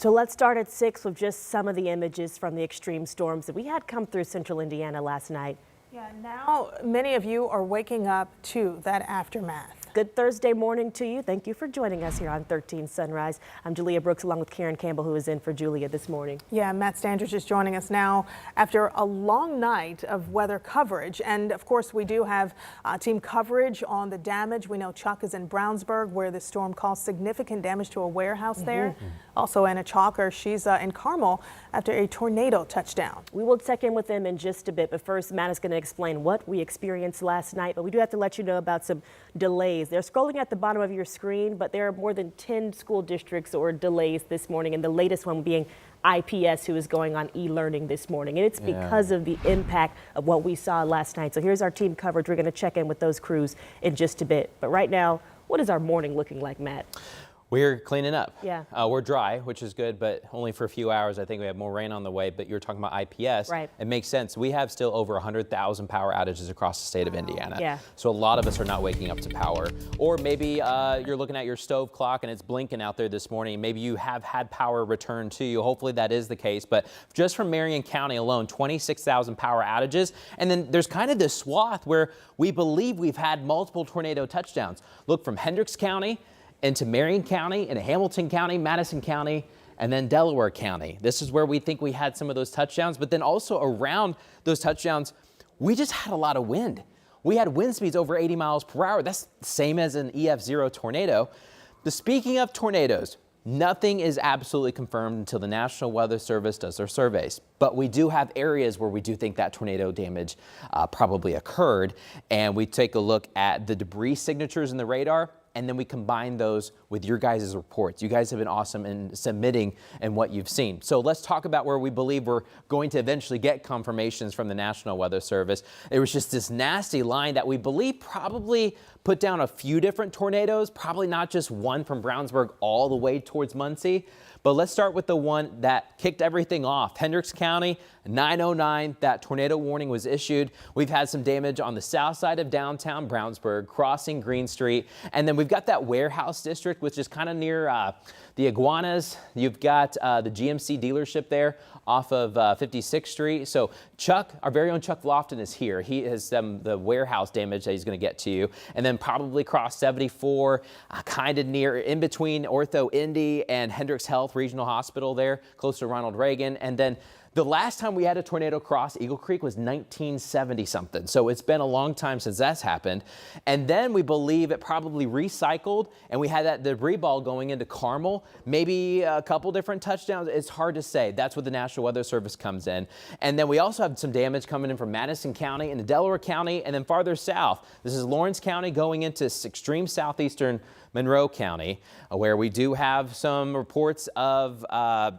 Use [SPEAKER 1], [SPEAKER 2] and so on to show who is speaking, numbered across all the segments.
[SPEAKER 1] So let's start at 6 with just some of the images from the extreme storms that we had come through central Indiana last night.
[SPEAKER 2] Yeah, now many of you are waking up to that aftermath.
[SPEAKER 1] Good Thursday morning to you. Thank you for joining us here on 13 Sunrise. I'm Julia Brooks along with Karen Campbell, who is in for Julia this morning.
[SPEAKER 2] Yeah, Matt Standridge is joining us now after a long night of weather coverage. And of course, we do have team coverage on the damage. We know Chuck is in Brownsburg, where the storm caused significant damage to a warehouse there. Also, Anna Chalker, she's in Carmel after a tornado touchdown.
[SPEAKER 1] We will check in with them in just a bit, but first, Matt is going to explain what we experienced last night. But we do have to let you know about some delays. They're scrolling at the bottom of your screen, but there are more than 10 school districts or delays this morning, and the latest one being IPS, who is going on e-learning this morning. And it's because of the impact of what we saw last night. So here's our team coverage. We're going to check in with those crews in just a bit. But right now, what is our morning looking like, Matt?
[SPEAKER 3] We're cleaning up.
[SPEAKER 1] Yeah.
[SPEAKER 3] We're dry, which is good, but only for a few hours. I think we have more rain on the way, but you're talking about IPS.
[SPEAKER 1] Right.
[SPEAKER 3] It makes sense. We have still over 100,000 power outages across the state of Indiana.
[SPEAKER 1] Yeah.
[SPEAKER 3] So a lot of us are not waking up to power. Or maybe you're looking at your stove clock and it's blinking out there this morning. Maybe you have had power returned to you. Hopefully that is the case. But just from Marion County alone, 26,000 power outages. And then there's kind of this swath where we believe we've had multiple tornado touchdowns. Look from Hendricks County into Marion County, into Hamilton County, Madison County, and then Delaware County. This is where we think we had some of those touchdowns, but then also around those touchdowns, we just had a lot of wind. We had wind speeds over 80 miles per hour. That's the same as an EF0 tornado. Speaking of tornadoes, nothing is absolutely confirmed until the National Weather Service does their surveys. But we do have areas where we do think that tornado damage probably occurred. And we take a look at the debris signatures in the radar, and then we combine those with your guys' reports. You guys have been awesome in submitting and what you've seen. So let's talk about where we believe we're going to eventually get confirmations from the National Weather Service. There was just this nasty line that we believe probably put down a few different tornadoes, probably not just one from Brownsburg all the way towards Muncie. But let's start with the one that kicked everything off. Hendricks County, 9:09, that tornado warning was issued. We've had some damage on the south side of downtown Brownsburg, crossing Green Street. And then we've got that warehouse district, which is kind of near the Iguanas. You've got the GMC dealership there off of 56th Street. So Chuck, our very own Chuck Lofton, is here. He has the warehouse damage that he's going to get to you. And then probably cross 74, kind of near, in between Ortho Indy and Hendricks Health Regional Hospital there, close to Ronald Reagan. And then the last time we had a tornado cross Eagle Creek was 1970 something. So it's been a long time since that's happened. And then we believe it probably recycled, and we had that debris ball going into Carmel, maybe a couple different touchdowns. It's hard to say. That's where the National Weather Service comes in. And then we also have some damage coming in from Madison County into Delaware County, and then farther south. This is Lawrence County going into extreme southeastern Monroe County, where we do have some reports of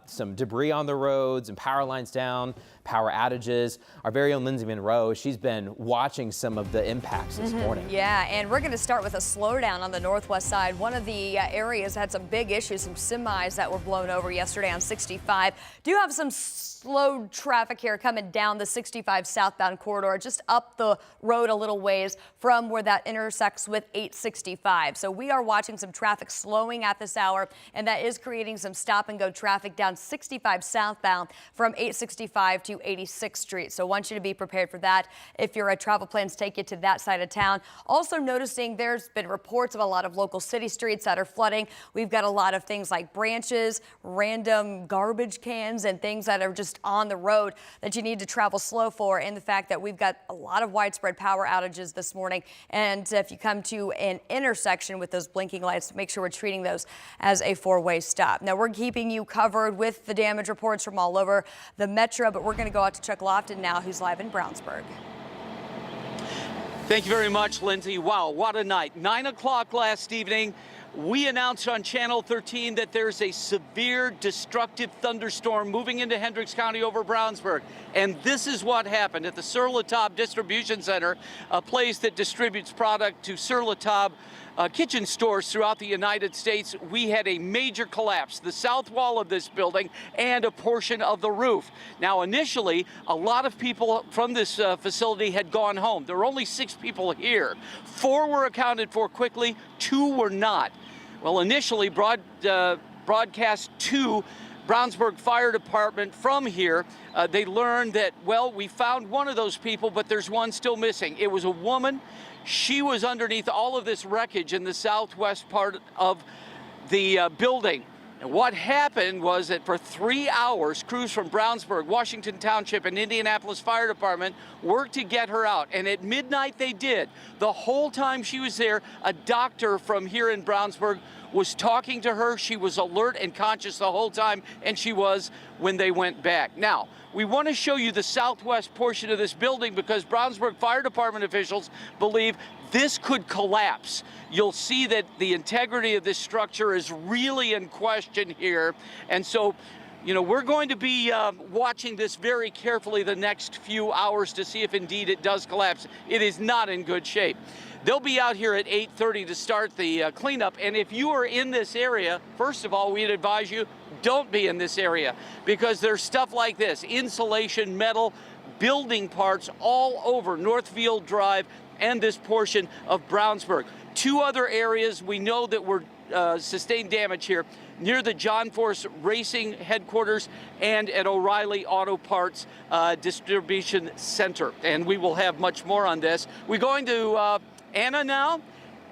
[SPEAKER 3] some debris on the roads and power lines down, power outages. Our very own Lindsay Monroe, she's been watching some of the impacts this morning.
[SPEAKER 4] Yeah, and we're going to start with a slowdown on the northwest side. One of the areas had some big issues, some semis that were blown over yesterday on 65. Do have some slow traffic here coming down the 65 southbound corridor, just up the road a little ways from where that intersects with 865. So we are watching some traffic slowing at this hour, and that is creating some stop and go traffic down 65 southbound from 865 to 86th Street. So I want you to be prepared for that if your travel plans take you to that side of town. Also noticing there's been reports of a lot of local city streets that are flooding. We've got a lot of things like branches, random garbage cans, and things that are just on the road that you need to travel slow for, and the fact that we've got a lot of widespread power outages this morning. And if you come to an intersection with those blinking lights, make sure we're treating those as a four-way stop. Now, we're keeping you covered with the damage reports from all over the metro, but we're going to go out to Chuck Lofton now, who's live in Brownsburg.
[SPEAKER 5] Thank you very much, Lindsay. Wow, what a night. 9 o'clock last evening, we announced on Channel 13 that there's a severe destructive thunderstorm moving into Hendricks County over Brownsburg. And this is what happened at the Sur La Table Distribution Center, a place that distributes product to Sur La Table kitchen stores throughout the United States. We had a major collapse, the south wall of this building and a portion of the roof. Now, initially, a lot of people from this facility had gone home. There were only 6 people here. 4 were accounted for quickly, 2 were not. Well, initially, Broadcast 2 Brownsburg Fire Department from here, they learned that, well, we found one of those people, but there's one still missing. It was a woman. She was underneath all of this wreckage in the southwest part of the building. And what happened was that for 3 hours, crews from Brownsburg, Washington Township, and Indianapolis Fire Department worked to get her out. And at midnight they did. The whole time she was there, a doctor from here in Brownsburg was talking to her. She was alert and conscious the whole time, and she was when they went back. Now, we want to show you the southwest portion of this building because Brownsburg Fire Department officials believe this could collapse. You'll see that the integrity of this structure is really in question here. And so, you know, we're going to be watching this very carefully the next few hours to see if indeed it does collapse. It is not in good shape. They'll be out here at 8:30 to start the cleanup. And if you are in this area, first of all, we'd advise you don't be in this area because there's stuff like this, insulation, metal, building parts all over Northfield Drive and this portion of Brownsburg. Two other areas we know that were sustained damage here near the John Force Racing headquarters and at O'Reilly Auto Parts Distribution Center. And we will have much more on this. We're going to Anna now.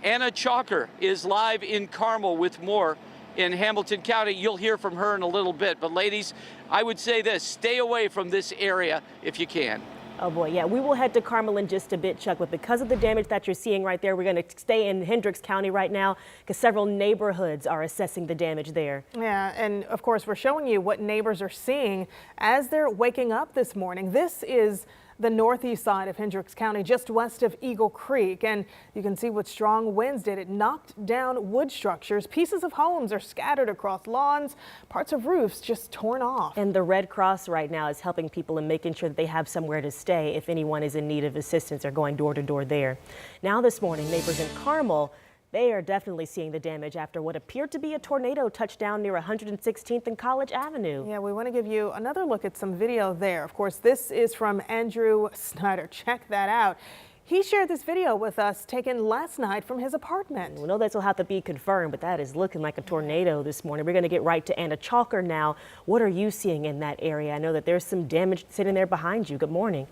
[SPEAKER 5] Anna Chalker is live in Carmel with more in Hamilton County. You'll hear from her in a little bit. But ladies, I would say this, stay away from this area if you can.
[SPEAKER 1] Oh boy, yeah, we will head to Carmel in just a bit, Chuck, but because of the damage that you're seeing right there, we're going to stay in Hendricks County right now because several neighborhoods are assessing the damage there.
[SPEAKER 2] Yeah, and of course, we're showing you what neighbors are seeing as they're waking up this morning. This is the northeast side of Hendricks County, just west of Eagle Creek. And you can see what strong winds did. It knocked down wood structures. Pieces of homes are scattered across lawns, parts of roofs just torn off.
[SPEAKER 1] And the Red Cross right now is helping people and making sure that they have somewhere to stay if anyone is in need of assistance or going door to door there. Now this morning, neighbors in Carmel, they are definitely seeing the damage after what appeared to be a tornado touchdown near 116th and College Avenue.
[SPEAKER 2] Yeah, we want to give you another look at some video there. Of course, this is from Andrew Snyder. Check that out. He shared this video with us taken last night from his apartment.
[SPEAKER 1] We know this will have to be confirmed, but that is looking like a tornado this morning. We're going to get right to Anna Chalker now. What are you seeing in that area? I know that there's some damage sitting there behind you. Good morning.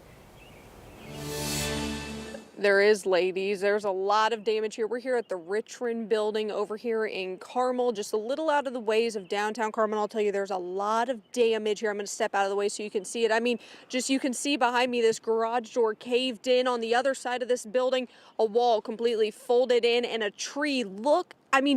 [SPEAKER 6] There is, ladies. There's a lot of damage here. We're here at the Richmond building over here in Carmel, just a little out of the ways of downtown Carmel. I'll tell you, there's a lot of damage here. I'm going to step out of the way so you can see it. I mean, just you can see behind me this garage door caved in. On the other side of this building, a wall completely folded in and a tree.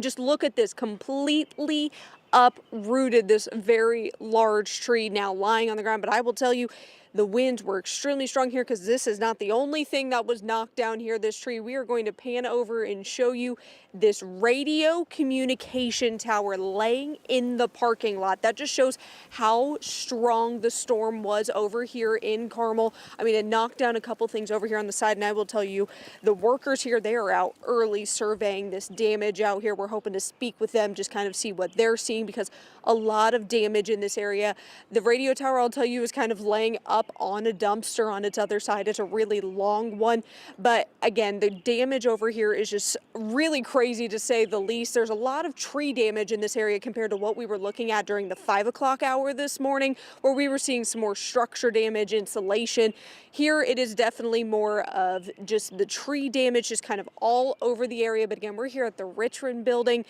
[SPEAKER 6] Just look at this, completely uprooted this very large tree now lying on the ground. But I will tell you, the winds were extremely strong here because this is not the only thing that was knocked down here, this tree. We are going to pan over and show you this radio communication tower laying in the parking lot. That just shows how strong the storm was over here in Carmel. I mean, it knocked down a couple things over here on the side, and I will tell you, the workers here, they are out early surveying this damage out here. We're hoping to speak with them, just kind of see what they're seeing because a lot of damage in this area. The radio tower, I'll tell you, is kind of laying up on a dumpster on its other side. It's a really long one, but again, the damage over here is just really crazy to say the least. There's a lot of tree damage in this area compared to what we were looking at during the 5 o'clock hour this morning, where we were seeing some more structure damage, insulation. Here it is definitely more of just the tree damage, just kind of all over the area. But again, we're here at the Richmond building.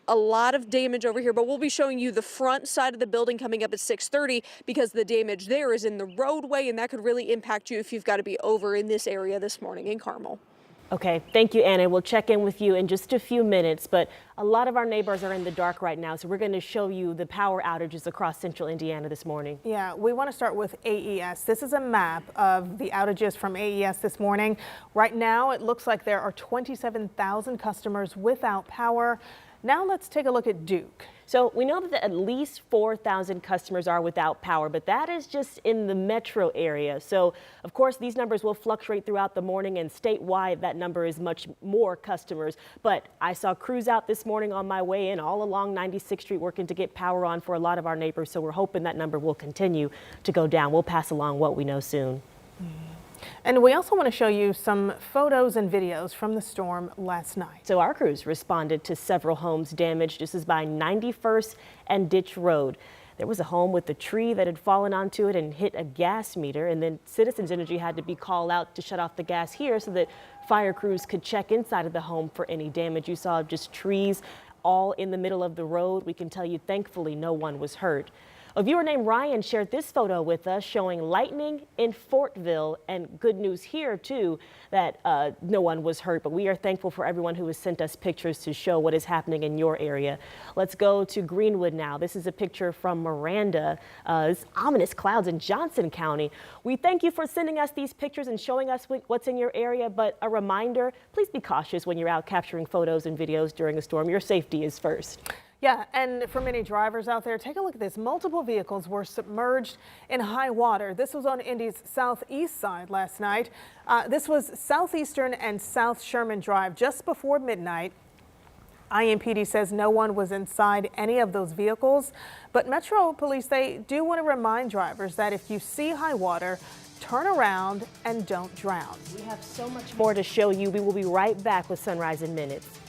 [SPEAKER 6] A lot of damage over here, but we'll be showing you the front side of the building coming up at 6:30 because the damage there is in the roadway, and that could really impact you if you've got to be over in this area this morning in Carmel.
[SPEAKER 1] Okay, thank you, Anna. We'll check in with you in just a few minutes, but a lot of our neighbors are in the dark right now, so we're going to show you the power outages across central Indiana this morning.
[SPEAKER 2] Yeah, we want to start with AES. This is a map of the outages from AES this morning. Right now, it looks like there are 27,000 customers without power. Now let's take a look at Duke.
[SPEAKER 1] So we know that at least 4,000 customers are without power, but that is just in the metro area. So of course these numbers will fluctuate throughout the morning, and statewide that number is much more customers. But I saw crews out this morning on my way in all along 96th Street working to get power on for a lot of our neighbors. So we're hoping that number will continue to go down. We'll pass along what we know soon.
[SPEAKER 2] And we also want to show you some photos and videos from the storm last night.
[SPEAKER 1] So our crews responded to several homes damaged. This is by 91st and Ditch Road. There was a home with a tree that had fallen onto it and hit a gas meter, and then Citizens Energy had to be called out to shut off the gas here so that fire crews could check inside of the home for any damage. You saw just trees all in the middle of the road. We can tell you, thankfully, no one was hurt. A viewer named Ryan shared this photo with us showing lightning in Fortville, and good news here too that no one was hurt, but we are thankful for everyone who has sent us pictures to show what is happening in your area. Let's go to Greenwood now. This is a picture from Miranda. It's ominous clouds in Johnson County. We thank you for sending us these pictures and showing us what's in your area, but a reminder, please be cautious when you're out capturing photos and videos during a storm. Your safety is first.
[SPEAKER 2] Yeah, and for many drivers out there, take a look at this. Multiple vehicles were submerged in high water. This was on Indy's southeast side last night. This was Southeastern and South Sherman Drive just before midnight. IMPD says no one was inside any of those vehicles, but Metro Police, they do want to remind drivers that if you see high water, turn around and don't drown.
[SPEAKER 1] We have so much more to show you. We will be right back with Sunrise in minutes.